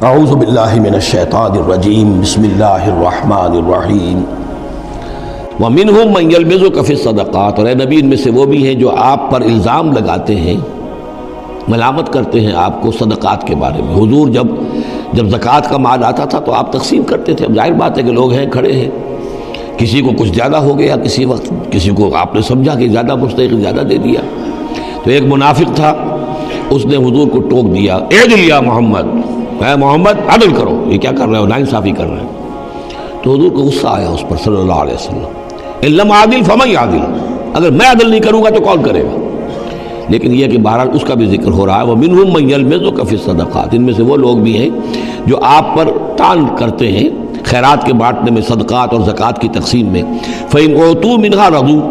اعوذ باللہ من الشیطان الرجیم بسم اللہ الرحمن الرحیم ومنہم من یلمزک فی الصدقات، اور اے نبی ان میں سے وہ بھی ہیں جو آپ پر الزام لگاتے ہیں، ملامت کرتے ہیں آپ کو صدقات کے بارے میں۔ حضور جب زکوٰۃ کا مال آتا تھا تو آپ تقسیم کرتے تھے۔ اب ظاہر بات ہے کہ لوگ ہیں کھڑے ہیں، کسی کو کچھ زیادہ ہو گیا کسی وقت، کسی کو آپ نے سمجھا کہ زیادہ مستحق زیادہ دے دیا۔ تو ایک منافق تھا، اس نے حضور کو ٹوک دیا، اعدل یا محمد، اے محمد عدل کرو، یہ کیا کر رہے ہو، ناانصافی کر رہے ہیں۔ تو حضور کو غصہ آیا اس پر صلی اللہ علیہ وسلم، ان لم عادل فمن یعدل، اگر میں عدل نہیں کروں گا تو کون کرے گا؟ لیکن یہ کہ بہرحال اس کا بھی ذکر ہو رہا ہے، وَمِنْهُمْ مَنْ يَلْمِزُكَ فِي الصَّدَقَاتِ، ان میں سے وہ لوگ بھی ہیں جو آپ پر طعن کرتے ہیں خیرات کے بانٹنے میں، صدقات اور زکوٰۃ کی تقسیم میں۔ فَإِنْ أُوتُوا مِنْهَا رَضُوا،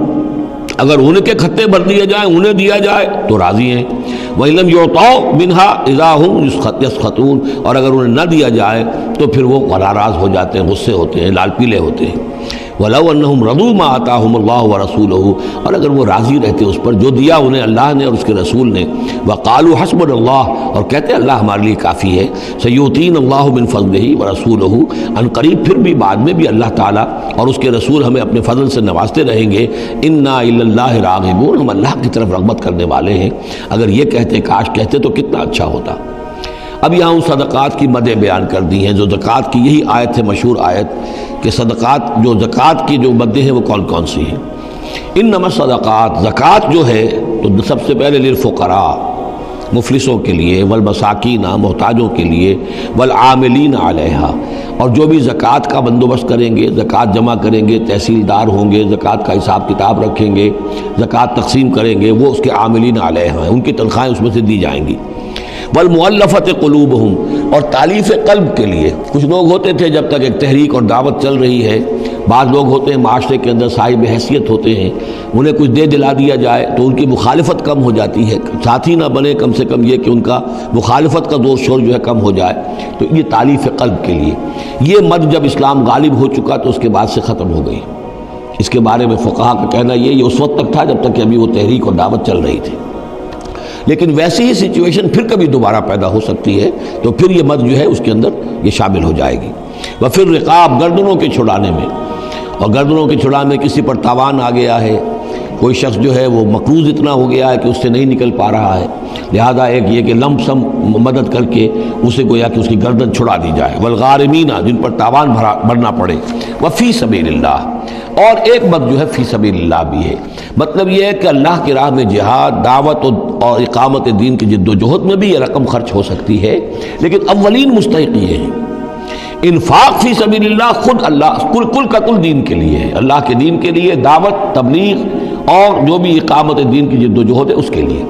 اگر ان کے کھتے بھر دیے جائیں، انہیں دیا جائے تو راضی ہیں۔ وَإِنْ لَمْ يُعْطَوْا مِنْهَا إِذَا هُمْ يَسْخَطُونَ، اور اگر انہیں نہ دیا جائے تو پھر وہ ناراض ہو جاتے ہیں، غصے ہوتے ہیں، لال پیلے ہوتے ہیں۔ وَلَوْ أَنَّهُمْ رَضُوا مَا آتَاهُمُ اللَّهُ وَرَسُولُهُ، اور اگر وہ راضی رہتے اس پر جو دیا انہیں اللہ نے اور اس کے رسول نے، وَقَالُوا حَسْبُنَا اللَّهُ، اور کہتے اللہ ہمارے لیے کافی ہے، سَيُؤْتِينَا اللَّهُ مِنْ فَضْلِهِ وَرَسُولُهُ، ان قریب پھر بھی بعد میں بھی اللہ تعالیٰ اور اس کے رسول ہمیں اپنے فضل سے نوازتے رہیں گے۔ اِنَّا إِلَى اللَّهِ راغبون، ہم اللہ کی طرف رغبت کرنے والے ہیں۔ اگر یہ کہتے، کاش کہتے تو کتنا اچھا ہوتا۔ اب یہاں ان صدقات کی مدیں بیان کر دی ہیں جو زکوٰۃ کی، یہی آیت ہے مشہور آیت کہ صدقات، جو زکوٰۃ کی جو مدیں ہیں وہ کون کون سی ہیں۔ انما الصدقات، زکوٰۃ جو ہے تو سب سے پہلے للفقراء، مفلسوں کے لیے، والمساکین، محتاجوں کے لیے، والعاملین علیہا، اور جو بھی زکوٰۃ کا بندوبست کریں گے، زکوٰۃ جمع کریں گے، تحصیلدار ہوں گے، زکوٰۃ کا حساب کتاب رکھیں گے، زکوٰۃ تقسیم کریں گے، وہ اس کے عاملین علیہا ہیں، ان کی تنخواہیں اس میں سے دی جائیں گی۔ والمؤلفۃ قلوبہم، اور تالیف قلب کے لیے، کچھ لوگ ہوتے تھے جب تک ایک تحریک اور دعوت چل رہی ہے، بعض لوگ ہوتے ہیں معاشرے کے اندر صاحب حیثیت ہوتے ہیں، انہیں کچھ دے دلا دیا جائے تو ان کی مخالفت کم ہو جاتی ہے، ساتھی نہ بنے، کم سے کم یہ کہ ان کا مخالفت کا زور شور جو ہے کم ہو جائے، تو یہ تالیف قلب کے لیے۔ یہ مد جب اسلام غالب ہو چکا تو اس کے بعد سے ختم ہو گئی۔ اس کے بارے میں فقہا کا کہنا یہ اس وقت تک تھا جب تک کہ ابھی وہ تحریک اور دعوت چل رہی تھی، لیکن ویسی ہی سچویشن پھر کبھی دوبارہ پیدا ہو سکتی ہے تو پھر یہ مد جو ہے اس کے اندر یہ شامل ہو جائے گی۔ وفر رقاب، گردنوں کے چھڑانے میں، اور گردنوں کے چھڑانے میں کسی پر تاوان آ گیا ہے، کوئی شخص جو ہے وہ مقروض اتنا ہو گیا ہے کہ اس سے نہیں نکل پا رہا ہے، لہذا ایک یہ کہ لم سم مدد کر کے اسے گویا کہ اس کی گردن چھڑا دی جائے۔ والغارمین، جن پر تاوان بھرنا پڑے۔ وفی سبیل اللہ، اور ایک مد جو ہے فی سبیل اللہ بھی ہے، مطلب یہ ہے کہ اللہ کی راہ میں جہاد، دعوت اور اقامت دین کی جد و جہد میں بھی یہ رقم خرچ ہو سکتی ہے، لیکن اولین مستحق یہ ہے۔ انفاق فی سبیل اللہ خود اللہ کل کا کل دین کے لیے ہے، اللہ کے دین کے لیے، دعوت، تبلیغ اور جو بھی اقامت دین کی جد و جہد ہے اس کے لیے۔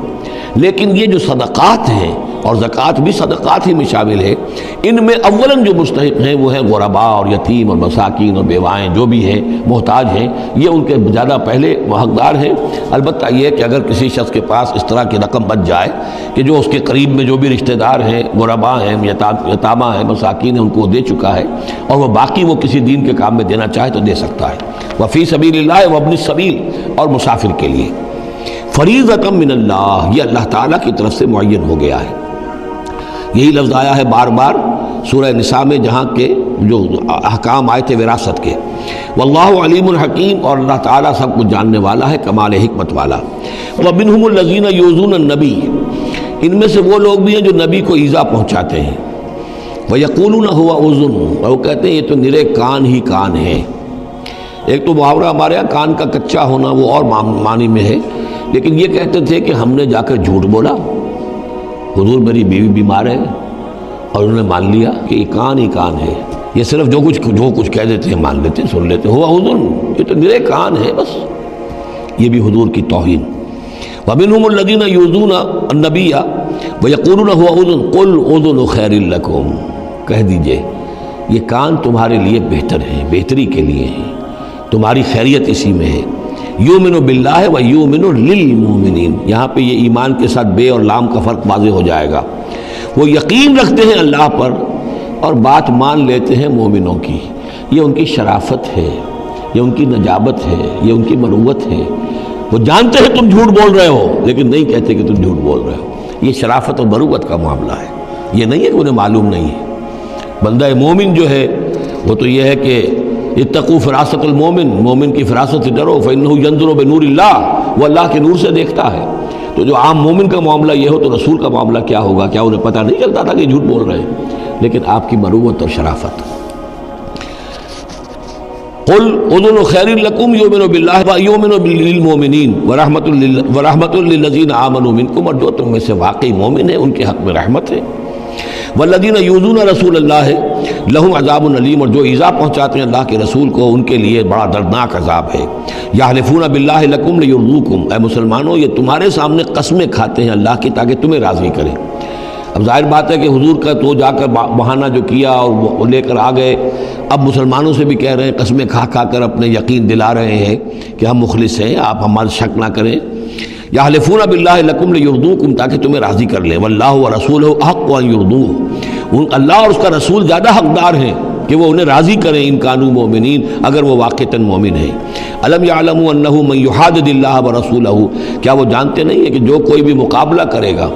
لیکن یہ جو صدقات ہیں، اور زکوٰۃ بھی صدقات ہی میں شامل ہے، ان میں اولاً جو مستحق ہیں وہ ہیں غرباء اور یتیم اور مساکین اور بیوائیں، جو بھی ہیں محتاج ہیں، یہ ان کے زیادہ پہلے حقدار ہیں۔ البتہ یہ کہ اگر کسی شخص کے پاس اس طرح کی رقم بچ جائے کہ جو اس کے قریب میں جو بھی رشتہ دار ہیں، غرباء ہیں، یتامہ ہیں، مساکین ہیں، ان کو دے چکا ہے اور وہ باقی وہ کسی دین کے کام میں دینا چاہے تو دے سکتا ہے۔ وفی سبیل اللہ وابن السبیل، اور مسافر کے لیے۔ فریضۃ من اللہ، یہ اللہ تعالیٰ کی طرف سے معین ہو گیا ہے۔ یہی لفظ آیا ہے بار بار سورہ نساء میں، جہاں کے جو احکام آئے تھے وراثت کے۔ واللہ علیم الحکیم، اور اللہ تعالیٰ سب کچھ جاننے والا ہے، کمال حکمت والا۔ ومنہم الذین یؤذون النبی، ان میں سے وہ لوگ بھی ہیں جو نبی کو ایذا پہنچاتے ہیں۔ ویقولون هو اذن، اور وہ کہتے ہیں یہ تو نرے کان ہی کان ہے۔ ایک تو محاورہ ہمارے یہاں کان کا کچا ہونا وہ اور معنی میں ہے، لیکن یہ کہتے تھے کہ ہم نے جا کر جھوٹ بولا، حضور میری بیوی بیمار ہے، اور انہوں نے مان لیا کہ یہ کان ہی کان ہے، یہ صرف جو کچھ کہہ دیتے ہیں مان لیتے ہیں، سن لیتے ہیں، ہوا اذن، یہ تو نرے کان ہے بس۔ یہ بھی حضور کی توہین۔ ومنہم الذین یؤذون النبی ویقولون هو اذن قل اذن خیر لکم، کہہ دیجئے یہ کان تمہارے لیے بہتر ہیں، بہتری کے لیے ہیں، تمہاری خیریت اسی میں ہے۔ یؤمن باللہ و یؤمن للمؤمنین، یہاں پہ یہ ایمان کے ساتھ بے اور لام کا فرق واضح ہو جائے گا۔ وہ یقین رکھتے ہیں اللہ پر اور بات مان لیتے ہیں مومنوں کی، یہ ان کی شرافت ہے، یہ ان کی نجابت ہے، یہ ان کی مروت ہے۔ وہ جانتے ہیں تم جھوٹ بول رہے ہو لیکن نہیں کہتے کہ تم جھوٹ بول رہے ہو، یہ شرافت اور مروت کا معاملہ ہے، یہ نہیں ہے کہ انہیں معلوم نہیں ہے۔ بندہ مومن جو ہے وہ تو یہ ہے کہ اتقوا فراست المومن، مومن کی فراست سے ڈرو، فإنہ ینظر بنور اللہ، وہ اللہ کے نور سے دیکھتا ہے۔ تو جو عام مومن کا معاملہ یہ ہو تو رسول کا معاملہ کیا ہوگا؟ کیا انہیں پتہ نہیں چلتا تھا کہ جھوٹ بول رہے ہیں؟ لیکن آپ کی مروت اور شرافت۔ قل اذن خیر لکم یؤمن باللہ ویؤمن للمؤمنین ورحمۃ للذین آمنوا منکم، اور جو تم میں سے واقعی مومن ہیں ان کے حق میں رحمت ہے۔ والذین یؤذون رسول اللہ لہم عذاب علیم، اور جو ایذا پہنچاتے ہیں اللہ کے رسول کو ان کے لیے بڑا دردناک عذاب ہے۔ یحلفون باللہ لکم لیرضوکم، اے مسلمانوں یہ تمہارے سامنے قسمیں کھاتے ہیں اللہ کی تاکہ تمہیں راضی کریں۔ اب ظاہر بات ہے کہ حضور کا تو جا کر بہانہ جو کیا اور وہ لے کر آ گئے، اب مسلمانوں سے بھی کہہ رہے ہیں، قسمیں کھا کھا کر اپنے یقین دلا رہے ہیں کہ ہم مخلص ہیں، آپ ہمارے شک نہ کریں۔ یحلفون باللہ لکم لیرضوکم، تاکہ تمہیں راضی کر لیں۔ واللہ ورسولہ احق ان یرضوہ، اللہ اور اس کا رسول زیادہ حقدار ہیں کہ وہ انہیں راضی کریں ان کانوا مومنین، اگر وہ واقعتاً مومن ہیں۔ الم یعلموا انہ من یحادد اللہ ورسولہ، کیا وہ جانتے نہیں ہیں کہ جو کوئی بھی مقابلہ کرے گا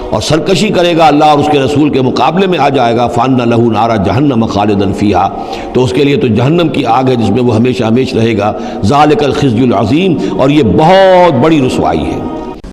اور سرکشی کرے گا اللہ اور اس کے رسول کے مقابلے میں آ جائے گا، فان لہ نار جہنم خالدا فیہا، تو اس کے لیے تو جہنم کی آگ ہے جس میں وہ ہمیشہ ہمیش رہے گا۔ ذالک الخزي العظیم، اور یہ بہت بڑی رسوائی ہے۔